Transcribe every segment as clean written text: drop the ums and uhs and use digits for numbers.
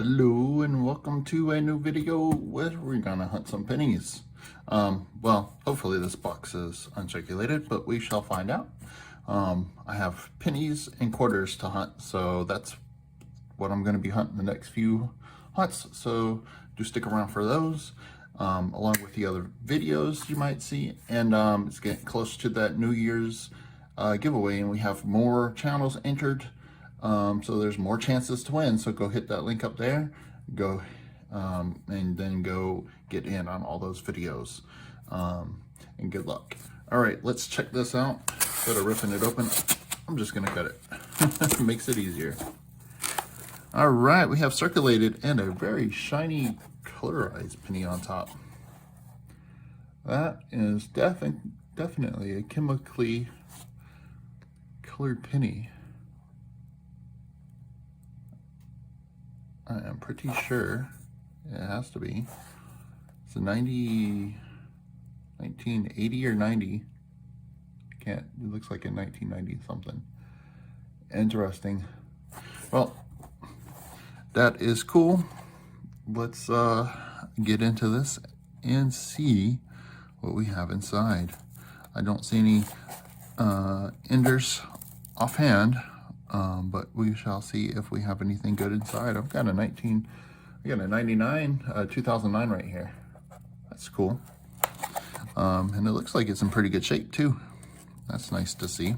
Hello and welcome to a new video where we're gonna hunt some pennies. Well, hopefully this box is uncirculated, but we shall find out. I have pennies and quarters to hunt, so that's what I'm gonna be hunting the next few hunts. So do stick around for those, along with the other videos you might see. And it's getting close to that New Year's giveaway, and we have more channels entered. So there's more chances to win. So go hit that link up there, go and then go get in on all those videos. And good luck. All right, let's check this out. Instead of ripping it open, I'm just gonna cut it. Makes it easier. All right, we have circulated and a very shiny colorized penny on top. That is definitely a chemically colored penny. I am pretty sure it has to be. It's a 1980 or 90. It looks like a 1990 something. Interesting. Well, that is cool. Let's get into this and see what we have inside. I don't see any enders offhand. But we shall see if we have anything good inside. I've got a 2009 right here. That's cool. And it looks like it's in pretty good shape too. That's nice to see.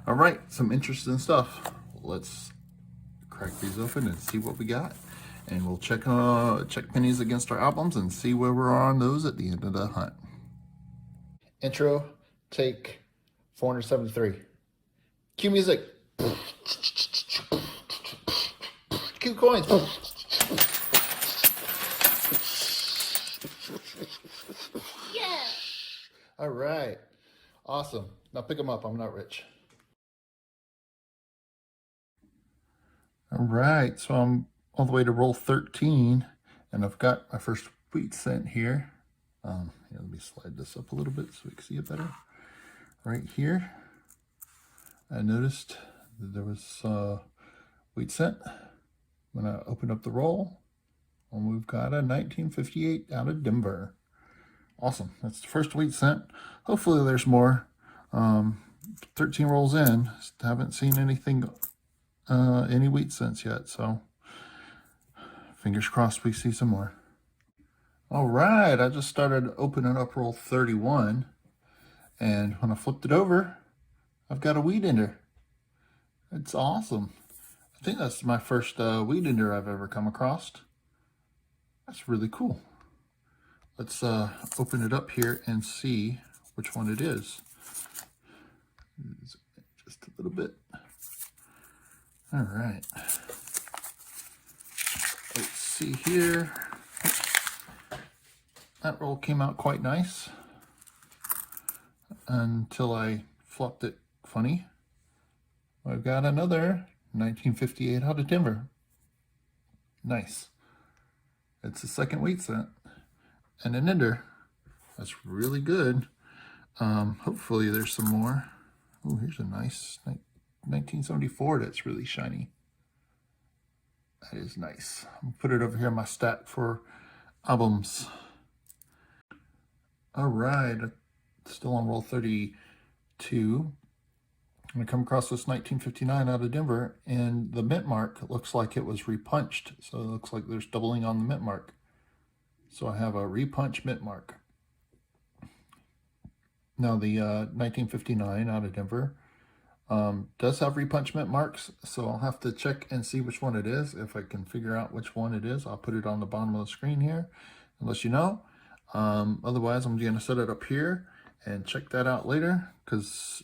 All right, some interesting stuff. Let's crack these open and see what we got. And we'll check pennies against our albums and see where we're on those at the end of the hunt. Intro, take 473. Cue music. Cue coins. Yeah. All right. Awesome. Now pick them up. I'm not rich. All right. So I'm all the way to roll 13, and I've got my first wheat cent here. Let me slide this up a little bit so we can see it better. Right here, I noticed that there was wheat cent when I opened up the roll, and we've got a 1958 out of Denver. Awesome. That's the first wheat cent. Hopefully there's more. 13 rolls in, haven't seen anything, any wheat cents yet, so fingers crossed we see some more. All right, I just started opening up roll 31, and when I flipped it over, I've got a wheat ender. It's awesome. I think that's my first wheat ender I've ever come across. That's really cool. Let's open it up here and see which one it is. Just a little bit. All right. Let's see here. That roll came out quite nice until I flopped it funny. I've got another 1958 out of Denver. Nice. It's the second wheat cent and an ender. That's really good. Hopefully there's some more. Oh, here's a nice 1974 that's really shiny. That is nice. I'll put it over here in my stack for albums. All right, still on roll 32. I'm gonna come across this 1959 out of Denver, and the mint mark looks like it was repunched. So it looks like there's doubling on the mint mark. So I have a repunch mint mark. Now the 1959 out of Denver does have repunch mint marks, so I'll have to check and see which one it is. If I can figure out which one it is, I'll put it on the bottom of the screen here and let you know. Otherwise, I'm going to set it up here and check that out later, because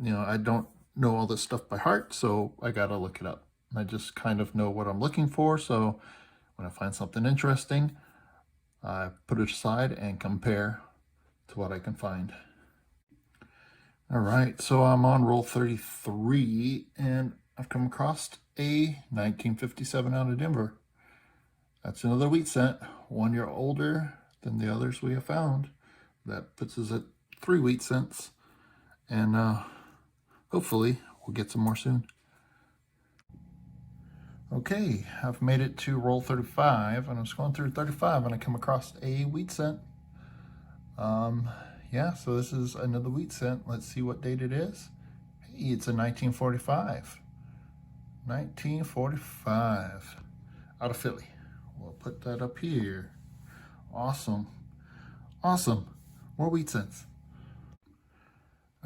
I don't know all this stuff by heart, so I got to look it up. I just kind of know what I'm looking for, so when I find something interesting, I put it aside and compare to what I can find. All right, so I'm on roll 33, and I've come across a 1957 out of Denver. That's another wheat cent, 1 year older than the others we have found. That puts us at 3 wheat cents, and hopefully we'll get some more soon. Okay, I've made it to roll 35, and I was going through 35 and I come across a wheat cent. Yeah, so this is another wheat cent. Let's see what date it is. Hey, it's a 1945. 1945. Out of Philly. We'll put that up here. Awesome. Awesome. More wheat cents.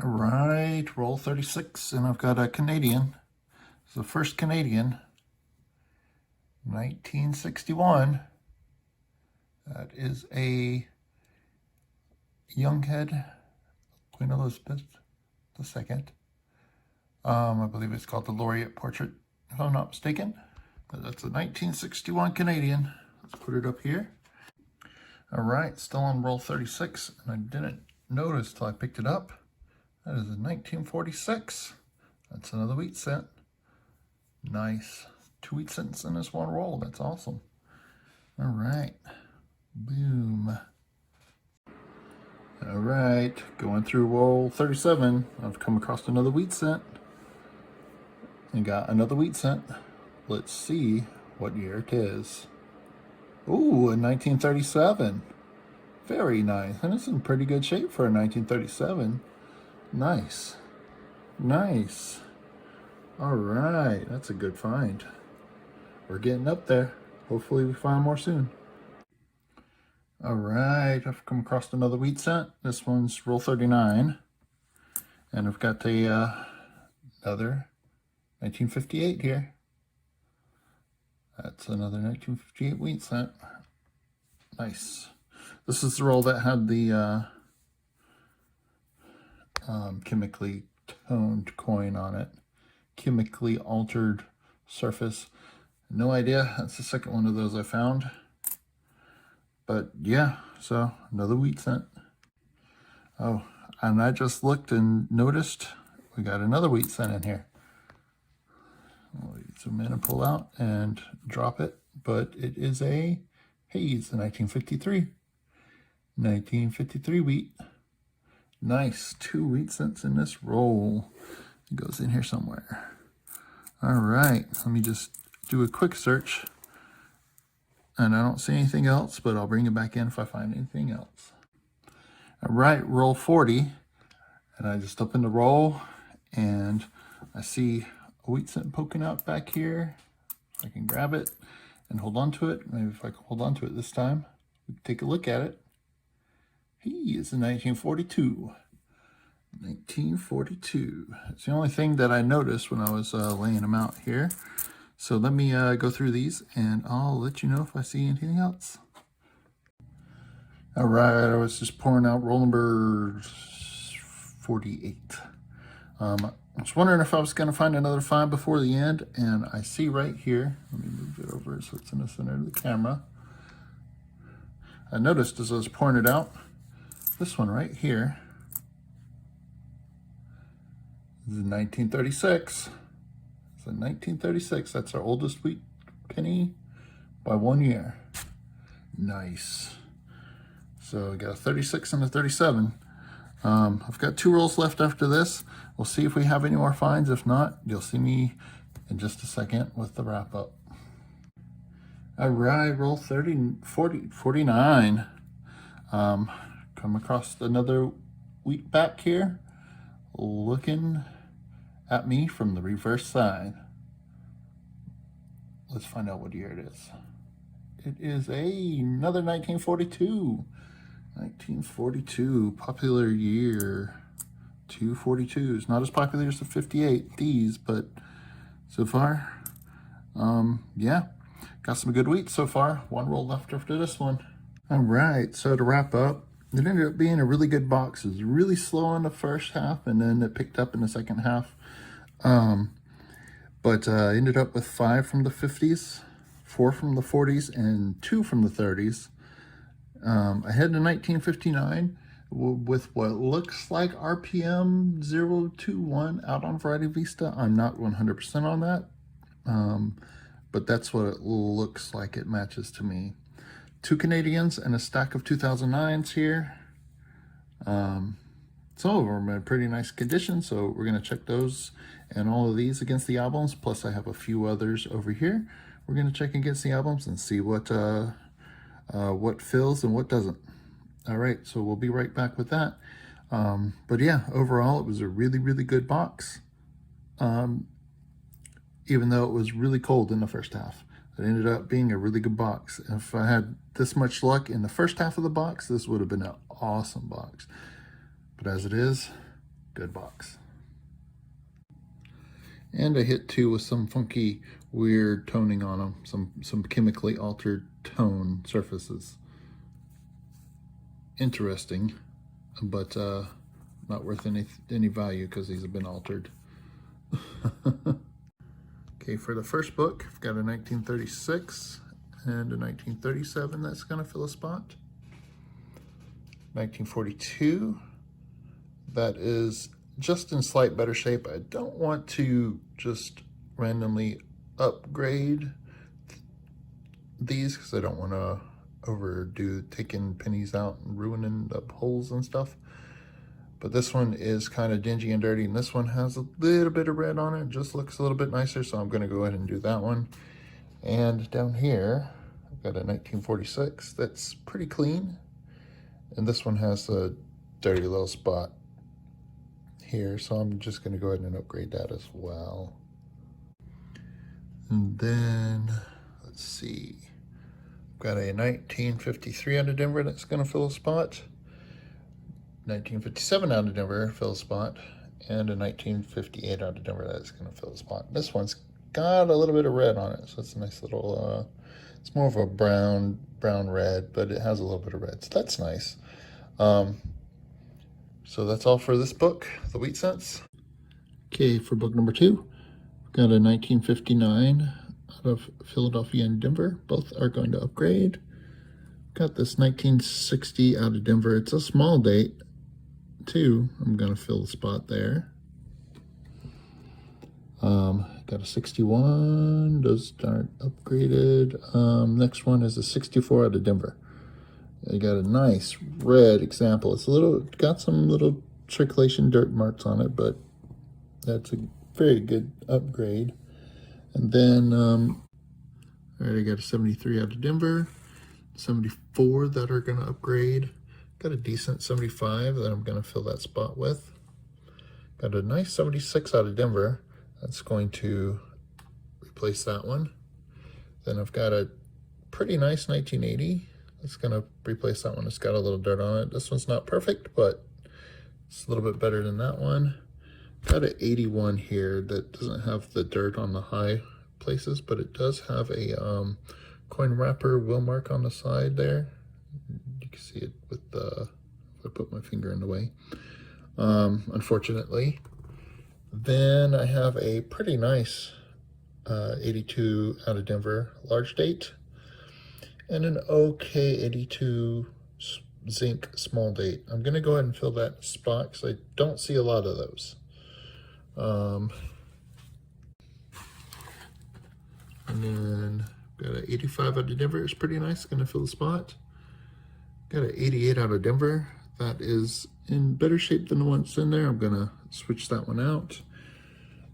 All right, roll 36, and I've got a Canadian. It's the first Canadian. 1961. That is a Younghead, Queen Elizabeth II. I believe it's called the Laureate Portrait, if I'm not mistaken. That's a 1961 Canadian. Let's put it up here. All right, still on roll 36, and I didn't notice till I picked it up. That is a 1946. That's another wheat cent. Nice. 2 wheat cents in this one roll. That's awesome. All right. Boom. All right. Going through roll 37. I've come across another wheat cent. And got another wheat cent. Let's see what year it is. Ooh, a 1937. Very nice. And it's in pretty good shape for a 1937. Nice. Nice. All right. That's a good find. We're getting up there. Hopefully we find more soon. All right. I've come across another wheat cent. This one's roll 39. And I've got another 1958 here. That's another 1958 wheat cent. Nice. This is the roll that had the chemically toned coin on it. Chemically altered surface. No idea. That's the second one of those I found. But yeah, so another wheat cent. Oh, and I just looked and noticed we got another wheat cent in here. I'll zoom in and pull out and drop it. But it is a Hayes, a 1953. 1953 wheat. Nice. 2 wheat cents in this roll. It goes in here somewhere. All right. Let me just do a quick search. And I don't see anything else, but I'll bring it back in if I find anything else. All right. Roll 40. And I just open the roll and I see a wheat cent poking out back here. I can grab it and hold on to it. Maybe if I can hold on to it this time, we can take a look at it. He is in 1942. 1942. It's the only thing that I noticed when I was laying them out here. So let me go through these and I'll let you know if I see anything else. All right, I was just pouring out roll number 48. I was wondering if I was going to find another find before the end, and I see right here, let me move it over so it's in the center of the camera. I noticed as I was pouring it out, this one right here is in 1936. It's in 1936. That's our oldest wheat penny by 1 year. Nice. So we got a 36 and a 37. I've got 2 rolls left after this. We'll see if we have any more finds. If not, you'll see me in just a second with the wrap up. All right, roll 49. Come across another wheat back here, looking at me from the reverse side. Let's find out what year it is. It is another 1942. 1942, popular year. 242s, not as popular as the 58, these, but so far, yeah, got some good wheat so far. 1 roll left after this one. All right, so to wrap up, it ended up being a really good box. It was really slow in the first half, and then it picked up in the second half. But ended up with 5 from the 50s, 4 from the 40s, and 2 from the 30s. I had the 1959 with what looks like RPM 021 out on Variety Vista. I'm not 100% on that, but that's what it looks like. It matches to me. 2 Canadians and a stack of 2009s here. Some of them are in pretty nice condition, so we're going to check those and all of these against the albums. Plus, I have a few others over here. We're going to check against the albums and see what fills and what doesn't. All right, so we'll be right back with that. But yeah, overall, it was a really, really good box. Even though it was really cold in the first half, it ended up being a really good box. If I had this much luck in the first half of the box, this would have been an awesome box. But as it is, good box. And I hit 2 with some funky, weird toning on them, some chemically altered tone surfaces. Interesting, but not worth any value because these have been altered. Okay, for the first book, I've got a 1936 and a 1937 that's going to fill a spot. 1942, that is just in slight better shape. I don't want to just randomly upgrade these because I don't want to overdo taking pennies out and ruining the holes and stuff. But this one is kind of dingy and dirty, and this one has a little bit of red on it. Just looks a little bit nicer, so I'm going to go ahead and do that one. And down here, I've got a 1946 that's pretty clean. And this one has a dirty little spot here, so I'm just going to go ahead and upgrade that as well. And then, let's see. I've got a 1953 out of Denver that's going to fill a spot. 1957 out of Denver, fill a spot, and a 1958 out of Denver that's going to fill a spot. This one's got a little bit of red on it, so it's a nice little, it's more of a brown red, but it has a little bit of red, so that's nice. So that's all for this book, The Wheat Cents. Okay, for book number 2, we've got a 1959 out of Philadelphia and Denver. Both are going to upgrade. Got this 1960 out of Denver. It's a small date, too. I'm going to fill the spot there. Got a 61. Those aren't upgraded. Next one is a 64 out of Denver. I got a nice red example. It's got some little circulation dirt marks on it, but that's a very good upgrade. And then, all right, I got a 73 out of Denver. 74 that are going to upgrade. Got a decent 75 that I'm going to fill that spot with. Got a nice 76 out of Denver. That's going to replace that one. Then I've got a pretty nice 1980. That's going to replace that one. It's got a little dirt on it. This one's not perfect, but it's a little bit better than that one. Got an 81 here that doesn't have the dirt on the high places, but it does have a coin wrapper wheel mark on the side there. You can see it with the, if I put my finger in the way, unfortunately. Then I have a pretty nice 82 out of Denver large date, and an okay 82 zinc small date. I'm going to go ahead and fill that spot because I don't see a lot of those. And then got an 85 out of Denver. It's pretty nice. Going to fill the spot. Got an 88 out of Denver. That is in better shape than the one that's in there. I'm going to switch that one out.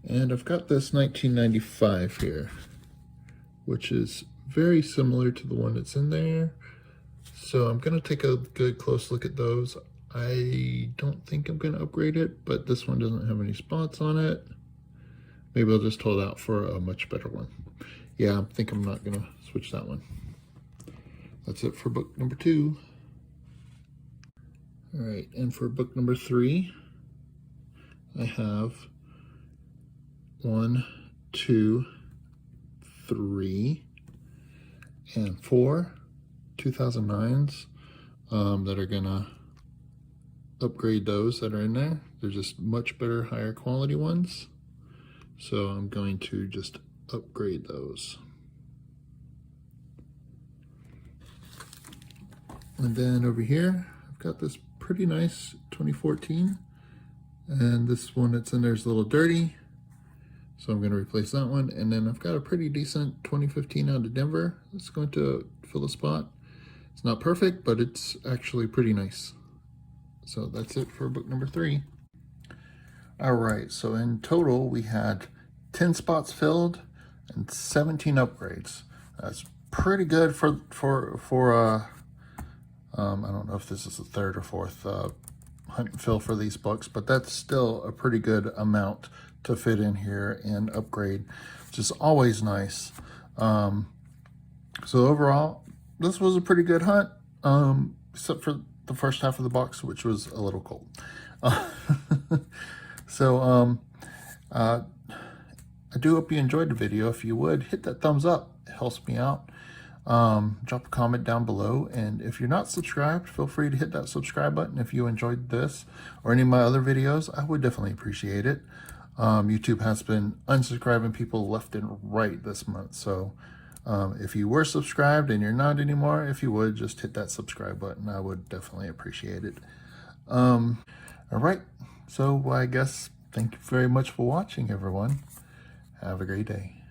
And I've got this 1995 here, which is very similar to the one that's in there. So I'm going to take a good close look at those. I don't think I'm going to upgrade it, but this one doesn't have any spots on it. Maybe I'll just hold out for a much better one. Yeah, I think I'm not going to switch that one. That's it for book number 2. All right, and for book number 3, I have 1, 2, 3, and 4 2009s that are gonna upgrade those that are in there. They're just much better, higher quality ones. So I'm going to just upgrade those. And then over here, I've got this pretty nice 2014. And this one that's in there is a little dirty. So I'm going to replace that one. And then I've got a pretty decent 2015 out of Denver that's going to fill a spot. It's not perfect, but it's actually pretty nice. So that's it for book number 3. All right, so in total we had 10 spots filled and 17 upgrades. That's pretty good for I don't know if this is the 3rd or 4th hunt and fill for these books, but that's still a pretty good amount to fit in here and upgrade, which is always nice. So overall, this was a pretty good hunt, except for the first half of the box, which was a little cold. So I do hope you enjoyed the video. If you would, hit that thumbs up. It helps me out. Drop a comment down below, and if you're not subscribed, feel free to hit that subscribe button if you enjoyed this or any of my other videos. I would definitely appreciate it. YouTube has been unsubscribing people left and right this month, so if you were subscribed and you're not anymore, if you would, just hit that subscribe button. I would definitely appreciate it. All right, so I guess thank you very much for watching, everyone. Have a great day.